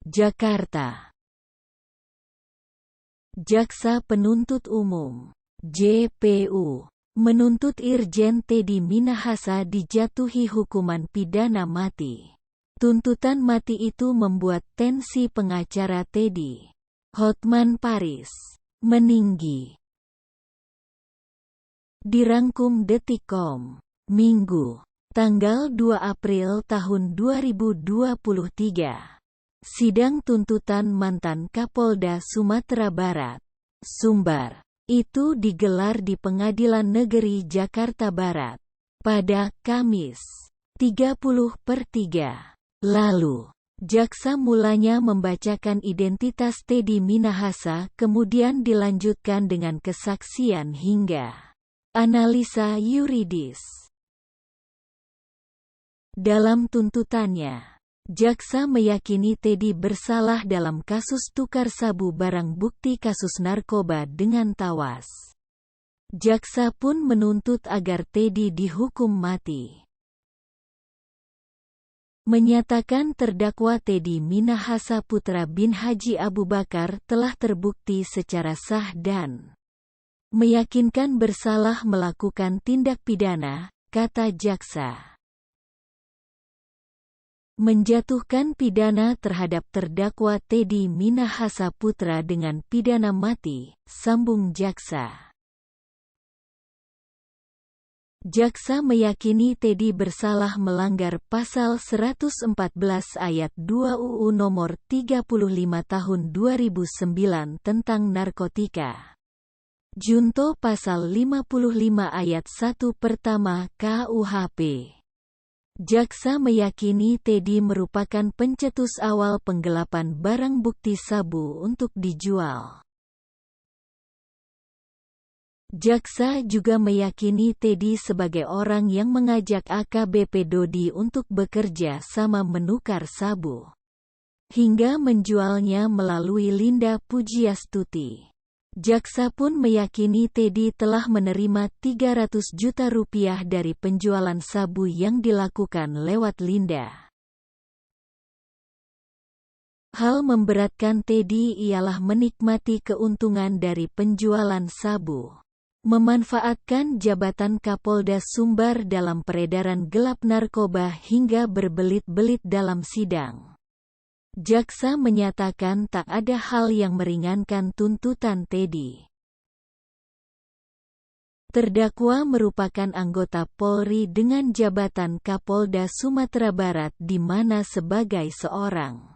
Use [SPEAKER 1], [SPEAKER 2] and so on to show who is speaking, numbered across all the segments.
[SPEAKER 1] Jakarta. Jaksa Penuntut Umum (JPU) menuntut Irjen Teddy Minahasa dijatuhi hukuman pidana mati. Tuntutan mati itu membuat tensi pengacara Teddy, Hotman Paris, meninggi. Dirangkum Detikcom, Minggu, tanggal 2 April tahun 2023. Sidang tuntutan mantan Kapolda Sumatera Barat, Sumbar, itu digelar di Pengadilan Negeri Jakarta Barat pada Kamis, 30/3 lalu. Jaksa mulanya membacakan identitas Teddy Minahasa, kemudian dilanjutkan dengan kesaksian hingga analisa yuridis. Dalam tuntutannya, jaksa meyakini Teddy bersalah dalam kasus tukar sabu barang bukti kasus narkoba dengan tawas. Jaksa pun menuntut agar Teddy dihukum mati. Menyatakan terdakwa Teddy Minahasa putra bin Haji Abu Bakar telah terbukti secara sah dan meyakinkan bersalah melakukan tindak pidana, kata jaksa. Menjatuhkan pidana terhadap terdakwa Teddy Minahasa putra dengan pidana mati, sambung jaksa. Jaksa meyakini Teddy bersalah melanggar pasal 114 ayat 2 UU nomor 35 tahun 2009 tentang narkotika. Junto pasal 55 ayat 1 pertama KUHP. Jaksa meyakini Teddy merupakan pencetus awal penggelapan barang bukti sabu untuk dijual. Jaksa juga meyakini Teddy sebagai orang yang mengajak AKBP Dodi untuk bekerja sama menukar sabu, hingga menjualnya melalui Linda Pujiastuti. Jaksa pun meyakini Teddy telah menerima 300 juta rupiah dari penjualan sabu yang dilakukan lewat Linda. Hal memberatkan Teddy ialah menikmati keuntungan dari penjualan sabu, memanfaatkan jabatan Kapolda Sumbar dalam peredaran gelap narkoba hingga berbelit-belit dalam sidang. Jaksa menyatakan tak ada hal yang meringankan tuntutan Teddy. Terdakwa merupakan anggota Polri dengan jabatan Kapolda Sumatera Barat di mana sebagai seorang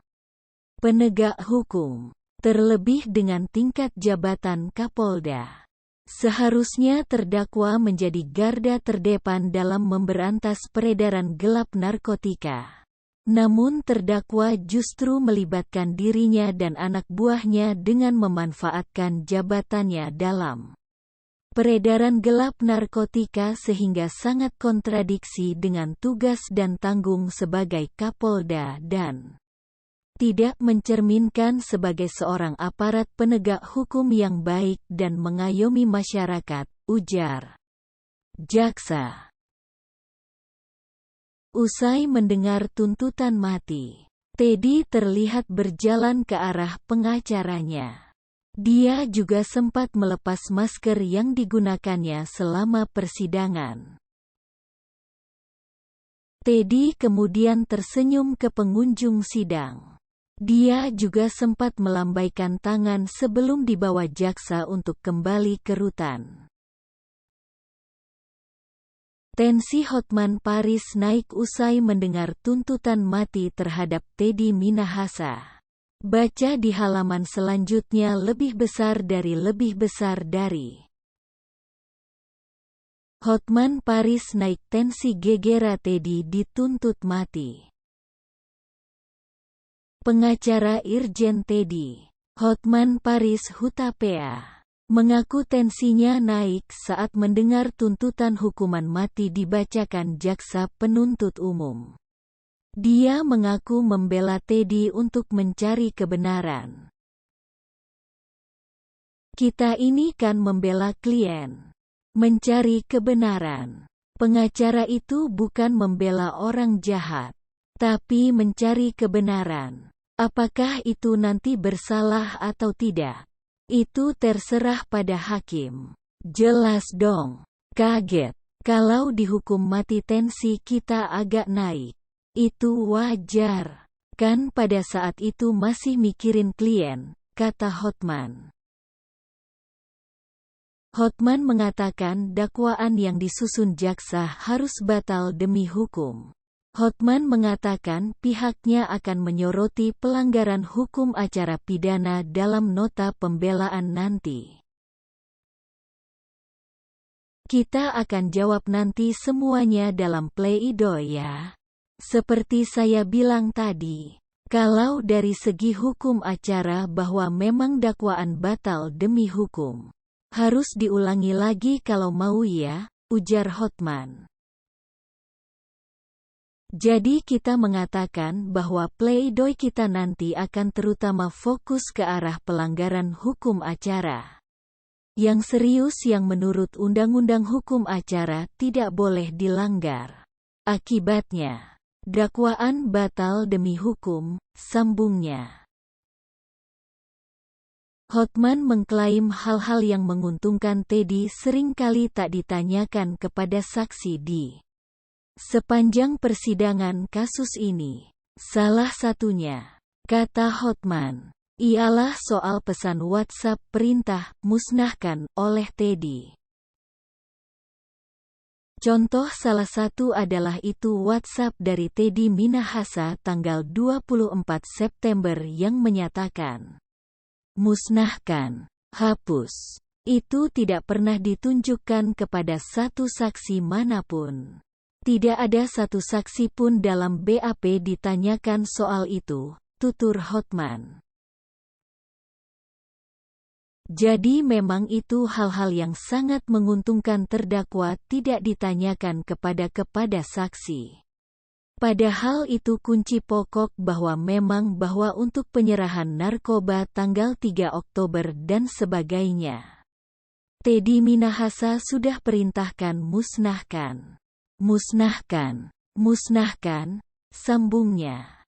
[SPEAKER 1] penegak hukum, terlebih dengan tingkat jabatan Kapolda. Seharusnya terdakwa menjadi garda terdepan dalam memberantas peredaran gelap narkotika. Namun terdakwa justru melibatkan dirinya dan anak buahnya dengan memanfaatkan jabatannya dalam peredaran gelap narkotika sehingga sangat kontradiksi dengan tugas dan tanggung sebagai Kapolda dan tidak mencerminkan sebagai seorang aparat penegak hukum yang baik dan mengayomi masyarakat, ujar jaksa. Usai mendengar tuntutan mati, Teddy terlihat berjalan ke arah pengacaranya. Dia juga sempat melepas masker yang digunakannya selama persidangan. Teddy kemudian tersenyum ke pengunjung sidang. Dia juga sempat melambaikan tangan sebelum dibawa jaksa untuk kembali ke rutan. Tensi Hotman Paris naik usai mendengar tuntutan mati terhadap Teddy Minahasa. Baca di halaman selanjutnya. Lebih besar dari. Hotman Paris naik tensi gegera Teddy dituntut mati. Pengacara Irjen Teddy, Hotman Paris Hutapea, mengaku tensinya naik saat mendengar tuntutan hukuman mati dibacakan jaksa penuntut umum. Dia mengaku membela Teddy untuk mencari kebenaran. Kita ini kan membela klien, mencari kebenaran. Pengacara itu bukan membela orang jahat, tapi mencari kebenaran. Apakah itu nanti bersalah atau tidak? Itu terserah pada hakim. Jelas dong. Kaget. Kalau dihukum mati tensi kita agak naik. Itu wajar. Kan pada saat itu masih mikirin klien, kata Hotman. Hotman mengatakan dakwaan yang disusun jaksa harus batal demi hukum. Hotman mengatakan pihaknya akan menyoroti pelanggaran hukum acara pidana dalam nota pembelaan nanti. Kita akan jawab nanti semuanya dalam pleidoy ya. Seperti saya bilang tadi, kalau dari segi hukum acara bahwa memang dakwaan batal demi hukum, harus diulangi lagi kalau mau ya, ujar Hotman. Jadi kita mengatakan bahwa pleidoy kita nanti akan terutama fokus ke arah pelanggaran hukum acara. Yang serius yang menurut Undang-Undang Hukum Acara tidak boleh dilanggar. Akibatnya, dakwaan batal demi hukum, sambungnya. Hotman mengklaim hal-hal yang menguntungkan Teddy seringkali tak ditanyakan kepada saksi di sepanjang persidangan kasus ini. Salah satunya, kata Hotman, ialah soal pesan WhatsApp perintah musnahkan oleh Teddy. Contoh salah satu adalah itu WhatsApp dari Teddy Minahasa tanggal 24 September yang menyatakan, musnahkan, hapus. Itu tidak pernah ditunjukkan kepada satu saksi manapun. Tidak ada satu saksi pun dalam BAP ditanyakan soal itu, tutur Hotman. Jadi memang itu hal-hal yang sangat menguntungkan terdakwa tidak ditanyakan kepada saksi. Padahal itu kunci pokok bahwa memang bahwa untuk penyerahan narkoba tanggal 3 Oktober dan sebagainya. Teddy Minahasa sudah perintahkan musnahkan. Musnahkan, musnahkan, sambungnya.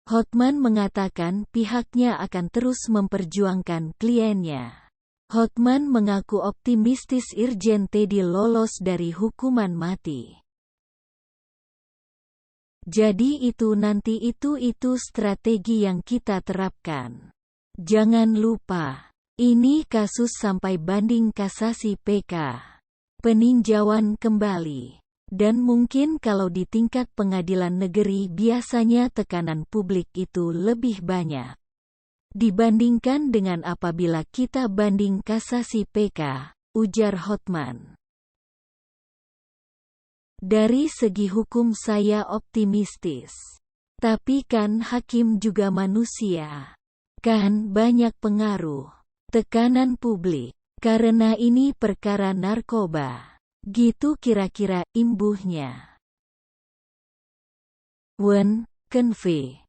[SPEAKER 1] Hotman mengatakan pihaknya akan terus memperjuangkan kliennya. Hotman mengaku optimistis Irjen Teddy lolos dari hukuman mati. Jadi itu nanti itu strategi yang kita terapkan. Jangan lupa, ini kasus sampai banding kasasi PK. Peninjauan kembali. Dan mungkin kalau di tingkat pengadilan negeri biasanya tekanan publik itu lebih banyak. Dibandingkan dengan apabila kita banding kasasi PK, ujar Hotman. Dari segi hukum saya optimistis. Tapi kan hakim juga manusia. Kan banyak pengaruh. Tekanan publik. Karena ini perkara narkoba. Gitu kira-kira imbuhnya. Wen, Kenve.